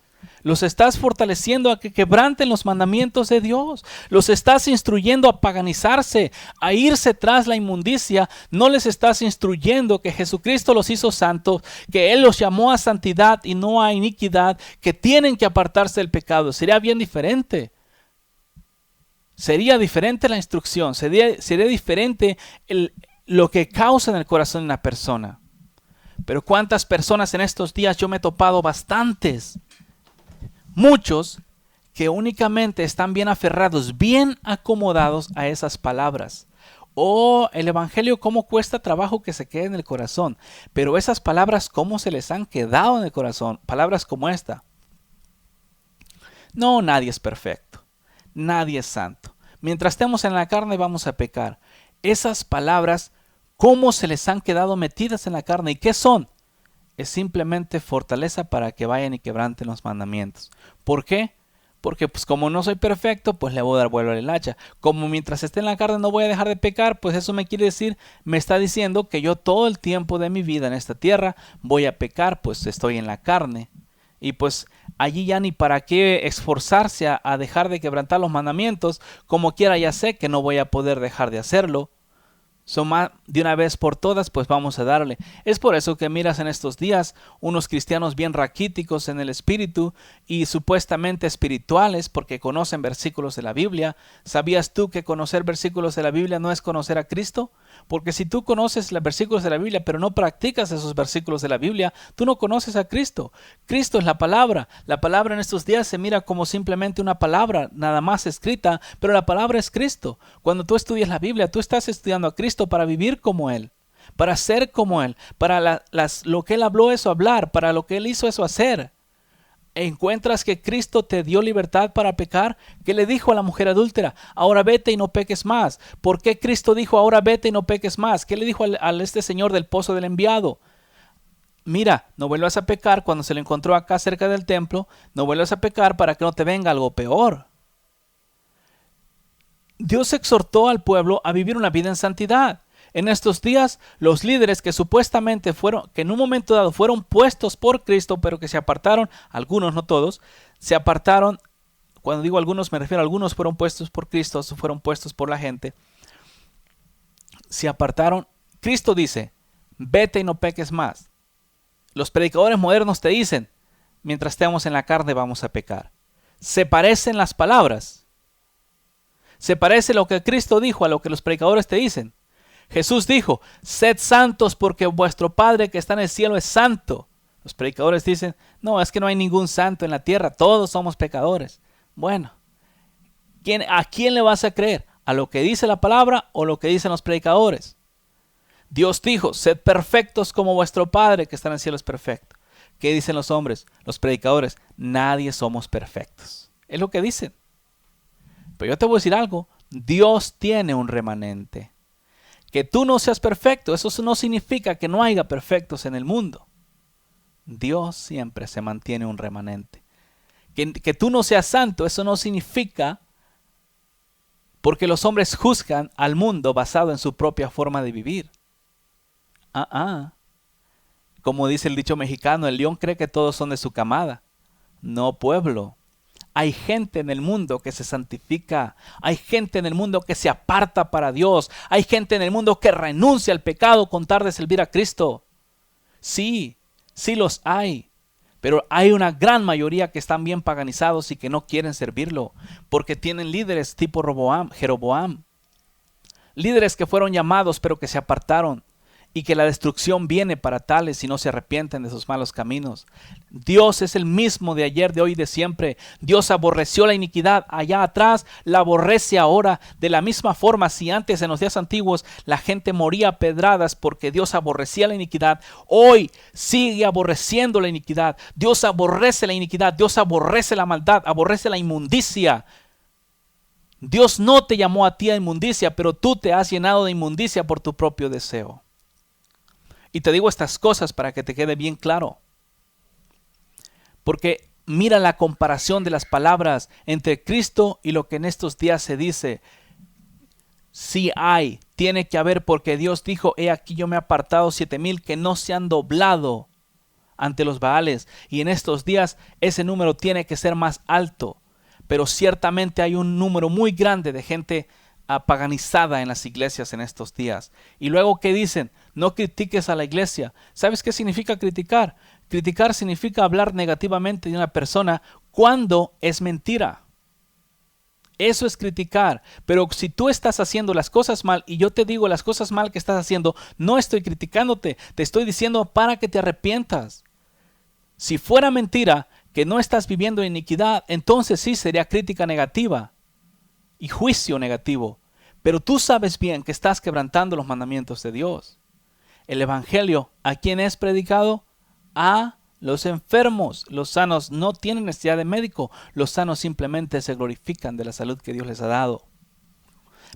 Los estás fortaleciendo a que quebranten los mandamientos de Dios. Los estás instruyendo a paganizarse, a irse tras la inmundicia. No les estás instruyendo que Jesucristo los hizo santos, que Él los llamó a santidad y no a iniquidad, que tienen que apartarse del pecado. Sería bien diferente. Sería diferente la instrucción, sería diferente lo que causa en el corazón de una persona. Pero ¿cuántas personas en estos días yo me he topado? Bastantes. Muchos que únicamente están bien aferrados, bien acomodados a esas palabras. Oh, el evangelio, cómo cuesta trabajo que se quede en el corazón. Pero esas palabras, ¿cómo se les han quedado en el corazón? Palabras como esta. No, nadie es perfecto. Nadie es santo. Mientras estemos en la carne vamos a pecar. Esas palabras, ¿cómo se les han quedado metidas en la carne? ¿Y qué son? Es simplemente fortaleza para que vayan y quebranten los mandamientos. ¿Por qué? Porque pues como no soy perfecto, pues le voy a dar vuelo al hacha. Como mientras esté en la carne no voy a dejar de pecar, pues eso me quiere decir, me está diciendo que yo todo el tiempo de mi vida en esta tierra voy a pecar, pues estoy en la carne. Y pues allí ya ni para qué esforzarse a dejar de quebrantar los mandamientos. Como quiera ya sé que no voy a poder dejar de hacerlo. De una vez por todas, pues vamos a darle. Es por eso que miras en estos días unos cristianos bien raquíticos en el espíritu y supuestamente espirituales porque conocen versículos de la Biblia. ¿Sabías tú que conocer versículos de la Biblia no es conocer a Cristo? Porque si tú conoces los versículos de la Biblia pero no practicas esos versículos de la Biblia, tú no conoces a Cristo. Cristo es la palabra. La palabra en estos días se mira como simplemente una palabra nada más escrita, pero la palabra es Cristo. Cuando tú estudias la Biblia, tú estás estudiando a Cristo para vivir como Él, para ser como Él, para lo que Él habló eso hablar, para lo que Él hizo eso hacer. ¿Encuentras que Cristo te dio libertad para pecar? ¿Qué le dijo a la mujer adúltera? Ahora vete y no peques más. ¿Por qué Cristo dijo ahora vete y no peques más? ¿Qué le dijo al este señor del pozo del enviado? Mira, no vuelvas a pecar. Cuando se le encontró acá cerca del templo, no vuelvas a pecar para que no te venga algo peor. Dios exhortó al pueblo a vivir una vida en santidad. En estos días, los líderes que supuestamente que en un momento dado fueron puestos por Cristo, pero que se apartaron, algunos, no todos, se apartaron. Cuando digo algunos, me refiero a algunos fueron puestos por Cristo, fueron puestos por la gente. Se apartaron. Cristo dice, vete y no peques más. Los predicadores modernos te dicen, mientras estemos en la carne vamos a pecar. Se parecen las palabras. Se parece lo que Cristo dijo a lo que los predicadores te dicen. Jesús dijo, sed santos porque vuestro Padre que está en el cielo es santo. Los predicadores dicen, no, es que no hay ningún santo en la tierra, todos somos pecadores. Bueno, ¿a quién le vas a creer? ¿A lo que dice la palabra o lo que dicen los predicadores? Dios dijo, sed perfectos como vuestro Padre que está en el cielo es perfecto. ¿Qué dicen los hombres? Los predicadores, nadie somos perfectos. Es lo que dicen. Pero yo te voy a decir algo, Dios tiene un remanente. Que tú no seas perfecto, eso no significa que no haya perfectos en el mundo. Dios siempre se mantiene un remanente. Que tú no seas santo, eso no significa porque los hombres juzgan al mundo basado en su propia forma de vivir. Como dice el dicho mexicano, el león cree que todos son de su camada. No, pueblo. Hay gente en el mundo que se santifica. Hay gente en el mundo que se aparta para Dios. Hay gente en el mundo que renuncia al pecado con tal de servir a Cristo. Sí, sí los hay. Pero hay una gran mayoría que están bien paganizados y que no quieren servirlo. Porque tienen líderes tipo Jeroboam. Líderes que fueron llamados pero que se apartaron. y que la destrucción viene para tales si no se arrepienten de sus malos caminos. Dios es el mismo de ayer, de hoy y de siempre. Dios aborreció la iniquidad allá atrás, la aborrece ahora. De la misma forma, si antes en los días antiguos la gente moría a pedradas porque Dios aborrecía la iniquidad, hoy sigue aborreciendo la iniquidad. Dios aborrece la iniquidad, Dios aborrece la maldad, aborrece la inmundicia. Dios no te llamó a ti a inmundicia, pero tú te has llenado de inmundicia por tu propio deseo. Y te digo estas cosas para que te quede bien claro. Porque mira la comparación de las palabras entre Cristo y lo que en estos días se dice. Sí hay, tiene que haber, porque Dios dijo, he aquí yo me he apartado 7,000 que no se han doblado ante los Baales. Y en estos días ese número tiene que ser más alto. Pero ciertamente hay un número muy grande de gente apaganizada en las iglesias en estos días. Y luego, ¿qué dicen? No critiques a la iglesia. ¿Sabes qué significa criticar? Criticar significa hablar negativamente de una persona cuando es mentira. Eso es criticar. Pero si tú estás haciendo las cosas mal y yo te digo las cosas mal que estás haciendo, no estoy criticándote, te estoy diciendo para que te arrepientas. Si fuera mentira que no estás viviendo en iniquidad, entonces sí sería crítica negativa y juicio negativo. Pero tú sabes bien que estás quebrantando los mandamientos de Dios. El evangelio, ¿a quién es predicado? A los enfermos. Los sanos no tienen necesidad de médico. Los sanos simplemente se glorifican de la salud que Dios les ha dado.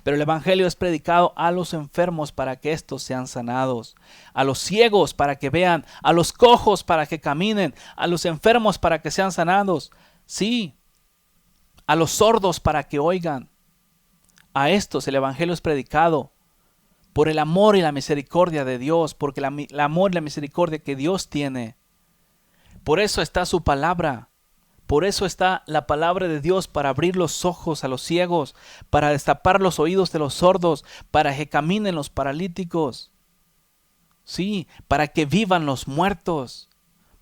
Pero el evangelio es predicado a los enfermos para que estos sean sanados, a los ciegos para que vean, a los cojos para que caminen, a los enfermos para que sean sanados, sí, a los sordos para que oigan. A estos el evangelio es predicado por el amor y la misericordia de Dios, porque el amor y la misericordia que Dios tiene. Por eso está su palabra. Por eso está la palabra de Dios, para abrir los ojos a los ciegos, para destapar los oídos de los sordos, para que caminen los paralíticos. Sí, para que vivan los muertos.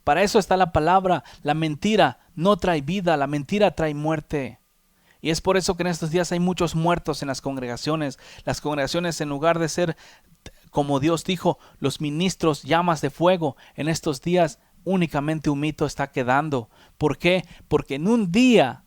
Para eso está la palabra. La mentira no trae vida, la mentira trae muerte. Y es por eso que en estos días hay muchos muertos en las congregaciones. Las congregaciones, en lugar de ser, como Dios dijo, los ministros llamas de fuego, en estos días únicamente un mito está quedando. ¿Por qué? Porque en un día,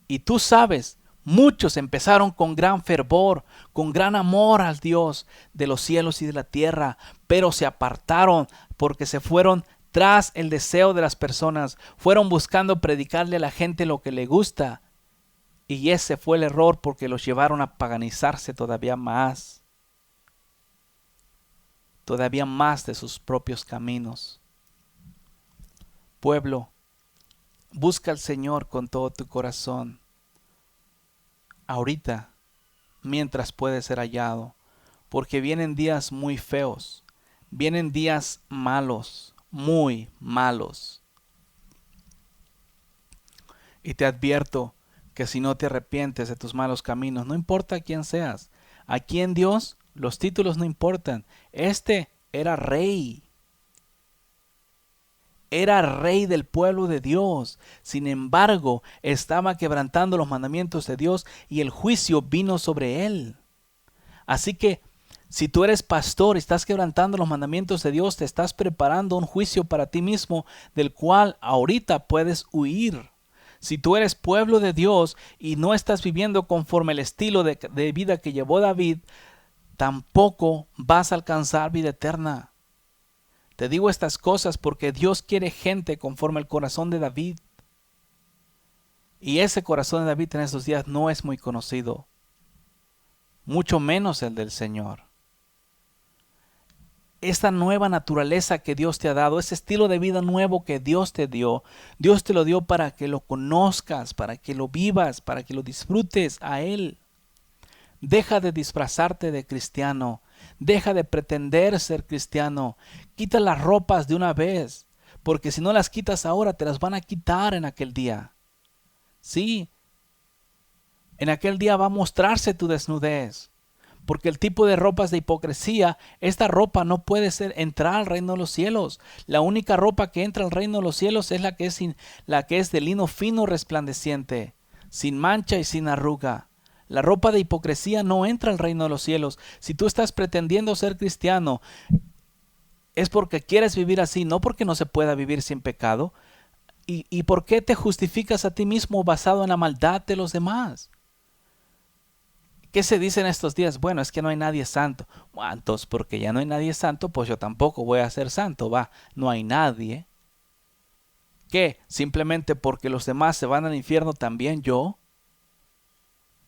y tú sabes, muchos empezaron con gran fervor, con gran amor al Dios de los cielos y de la tierra, pero se apartaron porque se fueron tras el deseo de las personas, fueron buscando predicarle a la gente lo que le gusta. Y ese fue el error, porque los llevaron a paganizarse todavía más de sus propios caminos. Pueblo, busca al Señor con todo tu corazón. Ahorita, mientras puede ser hallado, porque vienen días muy feos, vienen días malos, muy malos. Y te advierto que si no te arrepientes de tus malos caminos, no importa quién seas, aquí en Dios los títulos no importan. Este era rey. Era rey del pueblo de Dios. Sin embargo, estaba quebrantando los mandamientos de Dios y el juicio vino sobre él. Así que, si tú eres pastor y estás quebrantando los mandamientos de Dios, te estás preparando un juicio para ti mismo, del cual ahorita puedes huir. Si tú eres pueblo de Dios y no estás viviendo conforme el estilo de vida que llevó David, tampoco vas a alcanzar vida eterna. Te digo estas cosas porque Dios quiere gente conforme al corazón de David. Y ese corazón de David en estos días no es muy conocido, mucho menos el del Señor. Esta nueva naturaleza que Dios te ha dado, ese estilo de vida nuevo que Dios te dio, Dios te lo dio para que lo conozcas, para que lo vivas, para que lo disfrutes a Él. Deja de disfrazarte de cristiano. Deja de pretender ser cristiano. Quita las ropas de una vez, porque si no las quitas ahora, te las van a quitar en aquel día. Sí, en aquel día va a mostrarse tu desnudez, porque el tipo de ropas de hipocresía, esta ropa no puede entrar al reino de los cielos. La única ropa que entra al reino de los cielos es la que es de lino fino resplandeciente, sin mancha y sin arruga. La ropa de hipocresía no entra al reino de los cielos. Si tú estás pretendiendo ser cristiano, es porque quieres vivir así, no porque no se pueda vivir sin pecado. ¿Y por qué te justificas a ti mismo basado en la maldad de los demás? ¿Qué se dice en estos días? Bueno, es que no hay nadie santo. Bueno, entonces, porque ya no hay nadie santo, pues yo tampoco voy a ser santo. No hay nadie. ¿Qué? Simplemente porque los demás se van al infierno, también yo.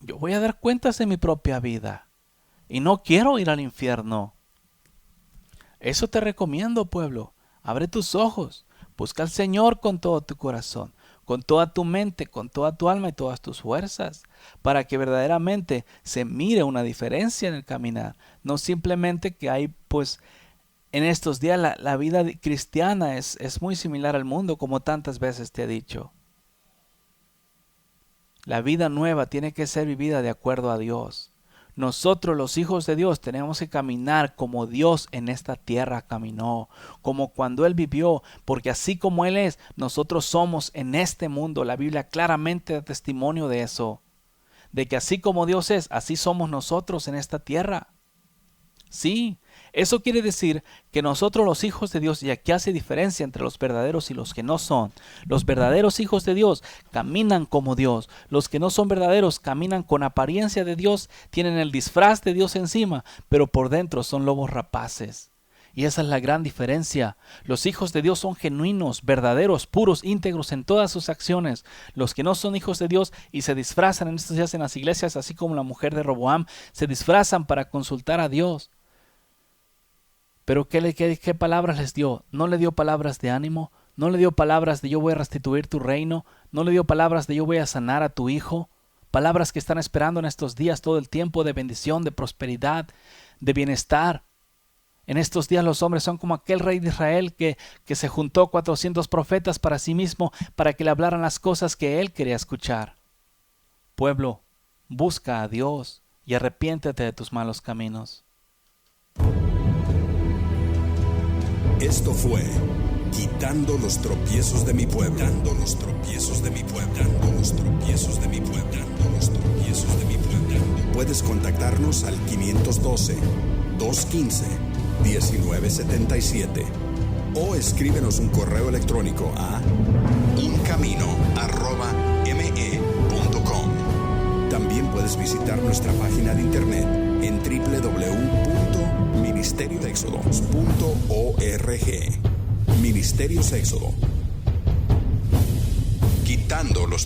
Yo voy a dar cuentas de mi propia vida. Y no quiero ir al infierno. Eso te recomiendo, pueblo. Abre tus ojos. Busca al Señor con todo tu corazón, con toda tu mente, con toda tu alma y todas tus fuerzas, para que verdaderamente se mire una diferencia en el caminar. No simplemente que hay, pues, en estos días la vida cristiana es muy similar al mundo, como tantas veces te he dicho. La vida nueva tiene que ser vivida de acuerdo a Dios. Nosotros, los hijos de Dios, tenemos que caminar como Dios en esta tierra caminó, como cuando Él vivió, porque así como Él es, nosotros somos en este mundo. La Biblia claramente da testimonio de eso, de que así como Dios es, así somos nosotros en esta tierra. Sí, eso quiere decir que nosotros los hijos de Dios, y aquí hace diferencia entre los verdaderos y los que no son. Los verdaderos hijos de Dios caminan como Dios. Los que no son verdaderos caminan con apariencia de Dios, tienen el disfraz de Dios encima, pero por dentro son lobos rapaces. Y esa es la gran diferencia. Los hijos de Dios son genuinos, verdaderos, puros, íntegros en todas sus acciones. Los que no son hijos de Dios y se disfrazan en estos días en las iglesias, así como la mujer de Roboam, se disfrazan para consultar a Dios. Pero ¿qué palabras les dio? No le dio palabras de ánimo, no le dio palabras de yo voy a restituir tu reino, no le dio palabras de yo voy a sanar a tu hijo. Palabras que están esperando en estos días todo el tiempo de bendición, de prosperidad, de bienestar. En estos días los hombres son como aquel rey de Israel que se juntó 400 profetas para sí mismo para que le hablaran las cosas que él quería escuchar. Pueblo, busca a Dios y arrepiéntete de tus malos caminos. Esto fue Quitando los tropiezos de mi pueblo. Quitando los tropiezos de mi pueblo. Quitando los tropiezos de mi pueblo. Quitando los tropiezos de mi pueblo. Puedes contactarnos al 512-215-1977 o escríbenos un correo electrónico a incamino@me.com. También puedes visitar nuestra página de internet en www.ministerioexodos.org. Ministerios Éxodo. Quitando los